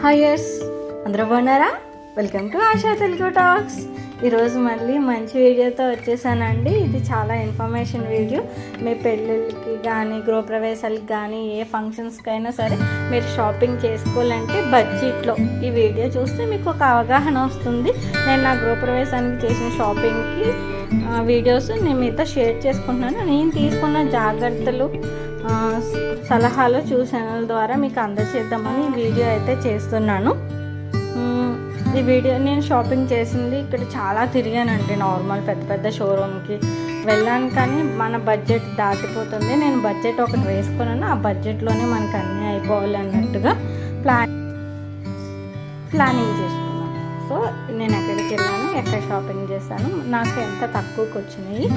హాయర్స్ అందరూ బాగున్నారా? Welcome to ASHA Telugu talks. ఈరోజు మళ్ళీ మంచి వీడియోతో వచ్చేసానండి. ఇది చాలా ఇన్ఫర్మేషన్ వీడియో. మీ పెళ్ళిళ్ళకి కానీ గృహప్రవేశాలకి కానీ ఏ ఫంక్షన్స్కి అయినా సరే మీరు షాపింగ్ చేసుకోవాలంటే బడ్జెట్లో ఈ వీడియో చూస్తే మీకు ఒక అవగాహన వస్తుంది. నేను నా గృహప్రవేశానికి చేసిన షాపింగ్కి వీడియోస్ నేను మీతో షేర్ చేసుకుంటున్నాను. నేను తీసుకున్న జాగ్రత్తలు సలహాలు ఛానల్ ద్వారా మీకు అందజేద్దామని ఈ వీడియో అయితే చేస్తున్నాను. ఈ వీడియో నేను షాపింగ్ చేసింది ఇక్కడ చాలా తిరిగానండి. నార్మల్ పెద్ద పెద్ద షోరూమ్కి వెళ్ళాను, కానీ మన బడ్జెట్ దాటిపోతుంది. నేను బడ్జెట్ ఒకటి వేసుకున్నాను, ఆ బడ్జెట్లోనే మనకు అన్నీ అయిపోవాలి అన్నట్టుగా ప్లానింగ్ చేసుకున్నాను. సో నేను ఎక్కడికి వెళ్ళాను, ఎక్కడ షాపింగ్ చేశాను, నాకు ఎంత తక్కువకి వచ్చినాయి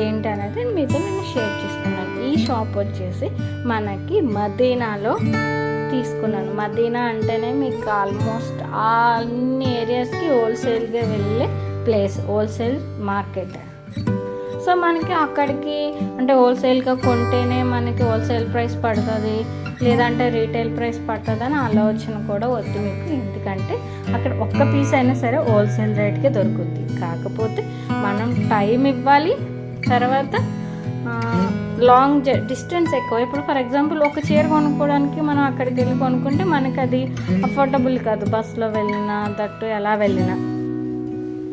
ఏంటి అనేది మీతో నేను షేర్ చేసుకున్నాను. ఈ షాప్ వచ్చేసి మనకి మదీనాలో తీసుకున్నాను. మదీనా అంటేనే మీకు ఆల్మోస్ట్ అన్ని ఏరియాస్కి హోల్సేల్గా వెళ్ళే ప్లేస్, హోల్సేల్ మార్కెట్. సో మనకి అక్కడికి అంటే హోల్సేల్గా కొంటేనే మనకి హోల్సేల్ ప్రైస్ పడుతుంది, లేదంటే రీటైల్ ప్రైస్ పడుతుంది అని ఆలోచన కూడా వద్దు మీకు. ఎందుకంటే అక్కడ ఒక్క పీస్ అయినా సరే హోల్సేల్ రేట్కే దొరుకుద్ది. కాకపోతే మనం టైం ఇవ్వాలి, తర్వాత లాంగ్ డిస్టెన్స్ ఎక్కువ. ఇప్పుడు ఫర్ ఎగ్జాంపుల్ ఒక చీర కొనుక్కోవడానికి మనం అక్కడికి వెళ్ళి కొనుక్కుంటే మనకి అది అఫోర్డబుల్ కాదు. బస్సులో వెళ్ళినా దట్టు ఎలా వెళ్ళినా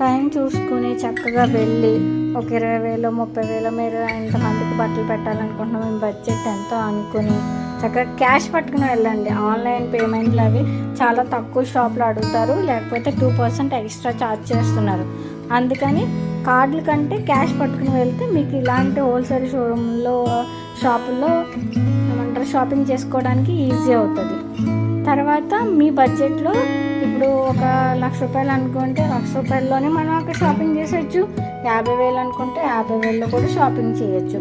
టైం చూసుకుని చక్కగా వెళ్ళి ఒక 20,000 30,000 మీరు ఎంతమందికి బట్టలు పెట్టాలనుకుంటున్నాం, మేము బడ్జెట్ ఎంతో అనుకుని చక్కగా క్యాష్ పట్టుకుని వెళ్ళండి. ఆన్లైన్ పేమెంట్లు అవి చాలా తక్కువ షాప్లో అడుగుతారు, లేకపోతే 2% ఎక్స్ట్రా ఛార్జ్ చేస్తున్నారు. అందుకని కార్డుల కంటే క్యాష్ పట్టుకుని వెళ్తే మీకు ఇలాంటి హోల్సేల్ షాపుల్లో ఏమంటారు షాపింగ్ చేసుకోవడానికి ఈజీ అవుతుంది. తర్వాత మీ బడ్జెట్లో ఇప్పుడు ఒక ₹1,00,000 అనుకుంటే ₹1,00,000లోనే మనం అక్కడ షాపింగ్ చేసేయచ్చు. 50,000 అనుకుంటే 50,000లో కూడా షాపింగ్ చేయొచ్చు.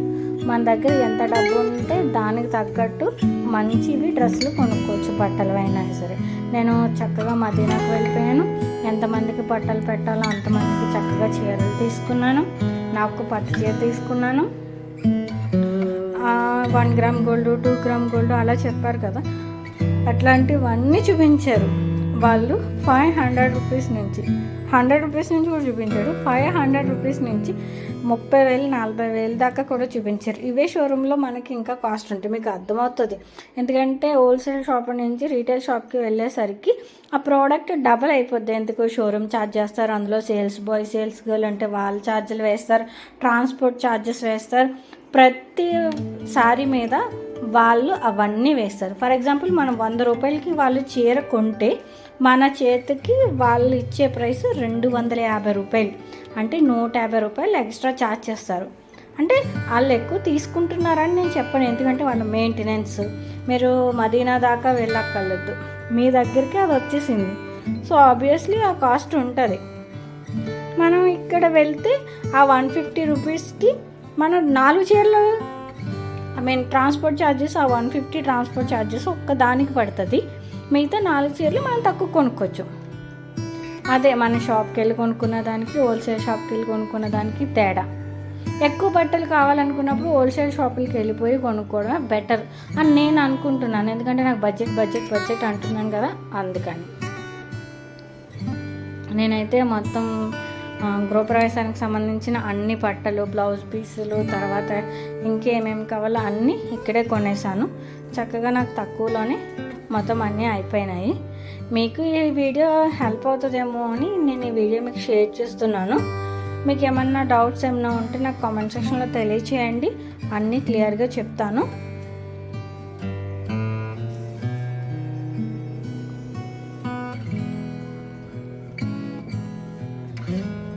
మన దగ్గర ఎంత డబ్బు ఉంటే దానికి తగ్గట్టు మంచివి డ్రెస్సులు కొనుక్కోవచ్చు, బట్టలు అయినా సరే. నేను చక్కగా మదీనాకు వెళ్ళిపోయాను. ఎంతమందికి బట్టలు పెట్టాలో అంతమందికి చక్కగా చీరలు తీసుకున్నాను. నాకు పట్టు చీర తీసుకున్నాను. 1 గ్రామ్ గోల్డ్ 2 గ్రామ్ గోల్డ్ అలా చెప్పారు కదా, అట్లాంటివన్నీ చూపించారు వాళ్ళు. ₹500 నుంచి ₹100 నుంచి కూడా చూపించారు. ₹500 నుంచి 30,000 40,000 దాకా కూడా చూపించారు. ఇవే షోరూంలో మనకి ఇంకా కాస్ట్ ఉంటుంది, మీకు అర్థమవుతుంది. ఎందుకంటే హోల్సేల్ షాప్ నుంచి రీటైల్ షాప్కి వెళ్ళేసరికి ఆ ప్రోడక్ట్ డబల్ అయిపోద్ది. ఎందుకు షోరూమ్ ఛార్జ్ చేస్తారు, అందులో సేల్స్ బాయ్ సేల్స్ గర్ల్ అంటే వాళ్ళ ఛార్జీలు వేస్తారు, ట్రాన్స్పోర్ట్ ఛార్జెస్ వేస్తారు, ప్రతి సారీ మీద వాళ్ళు అవన్నీ వేస్తారు. ఫర్ ఎగ్జాంపుల్ మనం ₹100కి వాళ్ళు చీర కొంటే మన చేతికి వాళ్ళు ఇచ్చే ప్రైస్ ₹250, అంటే ₹150 ఎక్స్ట్రా ఛార్జ్ చేస్తారు. అంటే వాళ్ళు ఎక్కువ తీసుకుంటున్నారని నేను చెప్పను, ఎందుకంటే వాళ్ళ మెయింటెనెన్స్. మీరు మదీనా దాకా వెళ్ళక్కర్లేదు, మీ దగ్గరికి అది వచ్చేసింది. సో ఆబ్వియస్లీ ఆ కాస్ట్ ఉంటుంది. మనం ఇక్కడ వెళ్తే ఆ ₹150కి మనం 4 చీరలు ట్రాన్స్పోర్ట్ ఛార్జెస్, ఆ 150 ట్రాన్స్పోర్ట్ ఛార్జెస్ ఒక్క దానికి పడుతుంది. మిగతా 4 చీరలు మనం తక్కువ కొనుక్కోవచ్చు. అదే మన షాప్కి వెళ్ళి కొనుక్కున్న దానికి హోల్సేల్ షాప్కి వెళ్ళి కొనుక్కున్న దానికి తేడా. ఎక్కువ బట్టలు కావాలనుకున్నప్పుడు హోల్సేల్ షాపులకి వెళ్ళిపోయి కొనుక్కోవడం బెటర్ అని నేను అనుకుంటున్నాను. ఎందుకంటే నాకు బడ్జెట్ అంటున్నాను కదా, అందుకని నేనైతే మొత్తం గృహప్రవేశానికి సంబంధించిన అన్ని బట్టలు, బ్లౌజ్ పీసులు, తర్వాత ఇంకేమేమి కావాలో అన్నీ ఇక్కడే కొనేసాను. చక్కగా నాకు తక్కువలోనే మొత్తం అన్నీ అయిపోయినాయి. మీకు ఈ వీడియో హెల్ప్ అవుతుందేమో అని నేను ఈ వీడియో మీకు షేర్ చేస్తున్నాను. మీకు ఏమన్నా డౌట్స్ ఏమైనా ఉంటే నాకు కామెంట్ సెక్షన్లో తెలియచేయండి, అన్నీ క్లియర్గా చెప్తాను.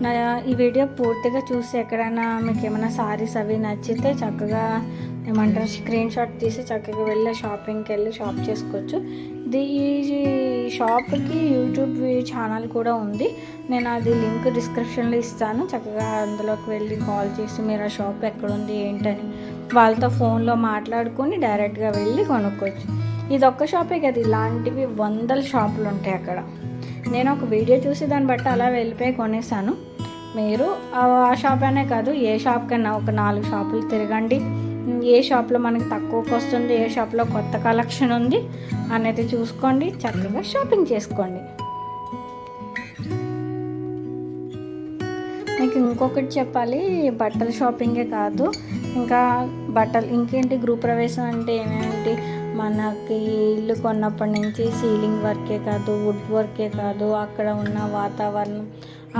నా ఈ వీడియో పూర్తిగా చూసి ఎక్కడైనా మీకు ఏమైనా సారీస్ అవి నచ్చితే చక్కగా ఏమంటారు స్క్రీన్ షాట్ తీసి చక్కగా వెళ్ళి షాపింగ్కి వెళ్ళి షాప్ చేసుకోవచ్చు. ఈ షాప్కి యూట్యూబ్ ఛానల్ కూడా ఉంది, నేను అది లింక్ డిస్క్రిప్షన్లో ఇస్తాను. చక్కగా అందులోకి వెళ్ళి కాల్ చేసి మీరు ఆ షాప్ ఎక్కడుంది ఏంటని వాళ్ళతో ఫోన్లో మాట్లాడుకొని డైరెక్ట్గా వెళ్ళి కొనుక్కోవచ్చు. ఇది ఒక్క షాపే కదా, ఇలాంటివి 100 షాపులు ఉంటాయి అక్కడ. నేను ఒక వీడియో చూసి దాన్ని బట్టి అలా వెళ్ళిపోయి కొనేసాను. మీరు ఆ షాప్ అనే కాదు ఏ షాప్కైనా ఒక 4 షాపులు తిరగండి, ఏ షాప్లో మనకి తక్కువకి వస్తుంది, ఏ షాప్లో కొత్త కలెక్షన్ ఉంది అనేది చూసుకోండి, చక్కగా షాపింగ్ చేసుకోండి. మీకు ఇంకొకటి చెప్పాలి, బట్టల షాపింగే కాదు, ఇంకా ఇంకేంటి గృహప్రవేశం అంటే ఏమేంటి, మనకి ఇల్లు కొన్నప్పటి నుంచి సీలింగ్ వర్కే కాదు, వుడ్ వర్కే కాదు, అక్కడ ఉన్న వాతావరణం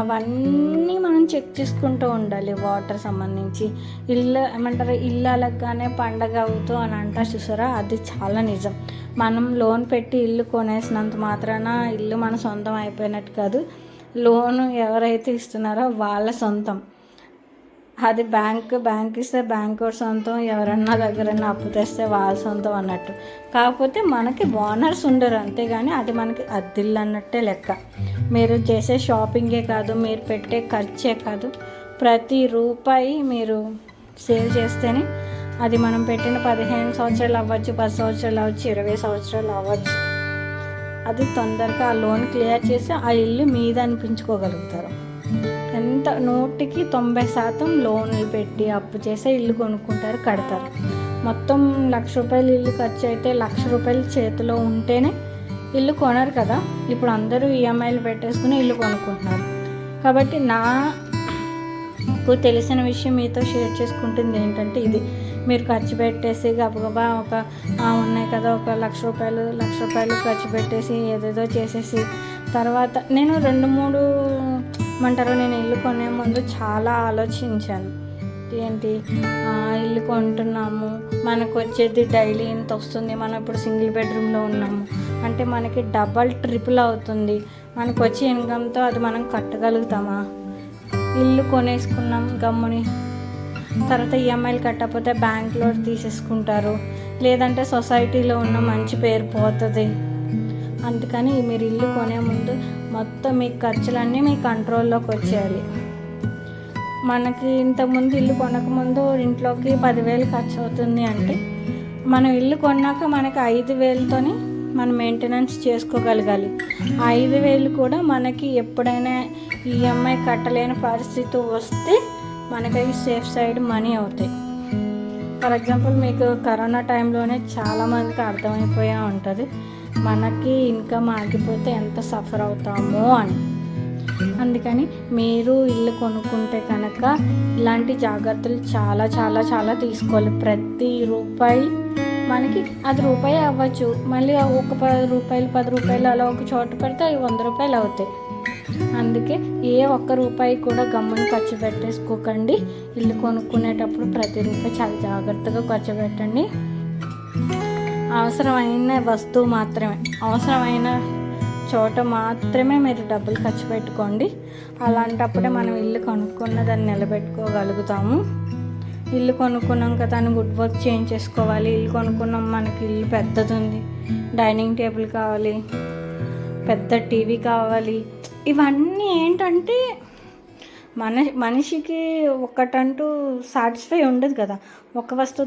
అవన్నీ మనం చెక్ చేసుకుంటూ ఉండాలి. వాటర్ సంబంధించి ఇల్లు ఏమంటారు, ఇల్లు అలగ్గానే పండగ అవుతూ అని అంటారు చూసారా, అది చాలా నిజం. మనం లోన్ పెట్టి ఇల్లు కొనేసినంత మాత్రాన ఇల్లు మన సొంతం అయిపోయినట్టు కాదు. లోను ఎవరైతే ఇస్తున్నారో వాళ్ళ సొంతం. అది బ్యాంక్ ఇస్తే బ్యాంక్ సొంతం, ఎవరన్నా దగ్గరన్నా అప్పు తెస్తే వాళ్ళ సొంతం అన్నట్టు. కాకపోతే మనకి ఓనర్స్ ఉండరు, అంతేగాని అది మనకి అద్దిల్లు అన్నట్టే లెక్క. మీరు చేసే షాపింగే కాదు, మీరు పెట్టే ఖర్చే కాదు, ప్రతి రూపాయి మీరు సేవ్ చేస్తేనే అది మనం పెట్టిన 15 సంవత్సరాలు అవ్వచ్చు, 10 సంవత్సరాలు అవ్వచ్చు, 20 సంవత్సరాలు అవ్వచ్చు, అది తొందరగా ఆ లోన్ క్లియర్ చేసి ఆ ఇల్లు మీద అనిపించుకోగలుగుతారు. ఎంత 100% లోన్లు పెట్టి అప్పు చేసే ఇల్లు కొనుక్కుంటారు, కడతారు. మొత్తం ₹1,00,000 ఇల్లు ఖర్చు అయితే ₹1,00,000 చేతిలో ఉంటేనే ఇల్లు కొనరు కదా. ఇప్పుడు అందరూ ఈఎంఐలు పెట్టేసుకుని ఇల్లు కొనుక్కుంటున్నారు. కాబట్టి నాకు తెలిసిన విషయం మీతో షేర్ చేసుకుంటుంది ఏంటంటే ఇది. మీరు ఖర్చు పెట్టేసి గబగబా ఉన్నాయి కదా ఒక ₹1,00,000 ఖర్చు పెట్టేసి ఏదేదో చేసేసి తర్వాత నేను 2-3 నేను ఇల్లు కొనే ముందు చాలా ఆలోచించాను. ఏంటి, ఇల్లు కొంటున్నాము, మనకు వచ్చేది డైలీ ఇంత వస్తుంది, మనం ఇప్పుడు సింగిల్ బెడ్రూమ్లో ఉన్నాము అంటే మనకి డబల్ ట్రిపుల్ అవుతుంది, మనకు వచ్చే ఇన్కమ్తో అది మనం కట్టగలుగుతామా? ఇల్లు కొనేసుకున్నాం గమ్ముని, తర్వాత ఈఎంఐలు కట్టకపోతే బ్యాంక్లో తీసేసుకుంటారు, లేదంటే సొసైటీలో ఉన్న మంచి పేరు పోతుంది. అందుకని మీరు ఇల్లు కొనే ముందు మొత్తం మీ ఖర్చులన్నీ మీ కంట్రోల్లోకి వచ్చేయాలి. మనకి ఇంతకుముందు ఇల్లు కొనకముందు ఇంట్లోకి 10,000 ఖర్చు అవుతుంది అంటే మనం ఇల్లు కొన్నాక మనకి 5,000తోని మనం మెయింటెనెన్స్ చేసుకోగలగాలి. 5,000 కూడా మనకి ఎప్పుడైనా ఈఎంఐ కట్టలేని పరిస్థితి వస్తే మనకి అవి సేఫ్ సైడ్ మనీ అవుతాయి. ఫర్ ఎగ్జాంపుల్ మీకు కరోనా టైంలోనే చాలామందికి అర్థమైపోయా ఉంటుంది మనకి ఇన్కమ్ ఆగిపోతే ఎంత సఫర్ అవుతామో అని. అందుకని మీరు ఇల్లు కొనుక్కుంటే కనుక ఇలాంటి జాగ్రత్తలు చాలా చాలా చాలా తీసుకోవాలి. ప్రతి రూపాయి మనకి అది రూపాయి అవ్వచ్చు, మళ్ళీ ఒక ₹10 అలా ఒక చోట పెడితే అవి ₹100 అవుతాయి. అందుకే ఏ ఒక్క రూపాయి కూడా గమ్మున ఖర్చు పెట్టేసుకోకండి. ఇల్లు కొనుక్కునేటప్పుడు ప్రతి రూపాయి చాలా జాగ్రత్తగా ఖర్చు పెట్టండి. అవసరమైన వస్తువు మాత్రమే, అవసరమైన చోట మాత్రమే మీరు డబ్బులు ఖర్చు పెట్టుకోండి. అలాంటప్పుడే మనం ఇల్లు కొనుక్కున్న దాన్ని నిలబెట్టుకోగలుగుతాము. ఇల్లు కొనుక్కున్నాం కదా దాన్ని వుడ్ వర్క్ చేంజ్ చేసుకోవాలి. ఇల్లు కొనుక్కున్నాం, మనకి ఇల్లు పెద్దది ఉంది, డైనింగ్ టేబుల్ కావాలి, పెద్ద టీవీ కావాలి. ఇవన్నీ ఏంటంటే మనిషికి ఒకటంటూ సాటిస్ఫై ఉండదు కదా. ఒక వస్తువు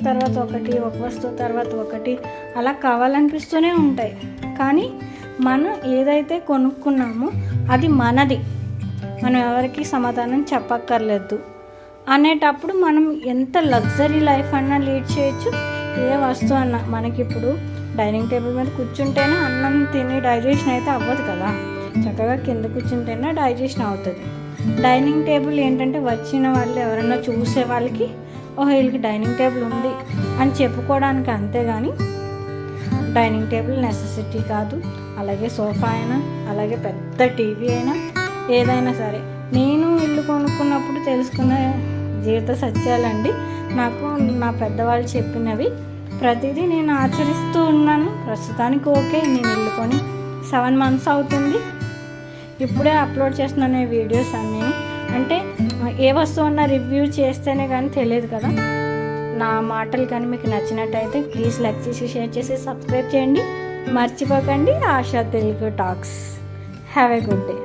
తర్వాత ఒకటి అలా కావాలనిపిస్తూనే ఉంటాయి. కానీ మనం ఏదైతే కొనుక్కున్నామో అది మనది, మనం ఎవరికి సమాధానం చెప్పక్కర్లేదు అనేటప్పుడు మనం ఎంత లగ్జరీ లైఫ్ అన్నా లీడ్ చేయొచ్చు. ఏ వస్తువు అన్నా మనకి ఇప్పుడు డైనింగ్ టేబుల్ మీద కూర్చుంటేనే అన్నం తిని డైజెషన్ అయితే అవ్వదు కదా, చక్కగా కింద కూర్చుంటేనే డైజెషన్ అవుతుంది. డైనింగ్ టేబుల్ ఏంటంటే వచ్చిన వాళ్ళు ఎవరైనా చూసే వాళ్ళకి వీళ్ళకి డైనింగ్ టేబుల్ ఉంది అని చెప్పుకోవడానికి, అంతేగాని డైనింగ్ టేబుల్ నెసెసిటీ కాదు. అలాగే సోఫా అయినా, అలాగే పెద్ద టీవీ అయినా, ఏదైనా సరే. నేను ఇల్లు కొనుక్కున్నప్పుడు తెలుసుకున్న జీవిత సత్యాలండి. నాకు నా పెద్దవాళ్ళు చెప్పినవి ప్రతిదీ నేను ఆచరిస్తూ ఉన్నాను. ప్రస్తుతానికి ఓకే, నేను ఇల్లు కొని 7 months అవుతుంది. ఇప్పుడే అప్లోడ్ చేస్తున్నాను ఈ వీడియోస్ అన్నీ. అంటే ఏ వస్తువు అన్నా రివ్యూ చేస్తేనే కానీ తెలియదు కదా. నా మాటలు కానీ మీకు నచ్చినట్టయితే ప్లీజ్ లైక్ చేసి, షేర్ చేసి, సబ్స్క్రైబ్ చేయండి. మర్చిపోకండి. ASHA Telugu talks. Have a good day.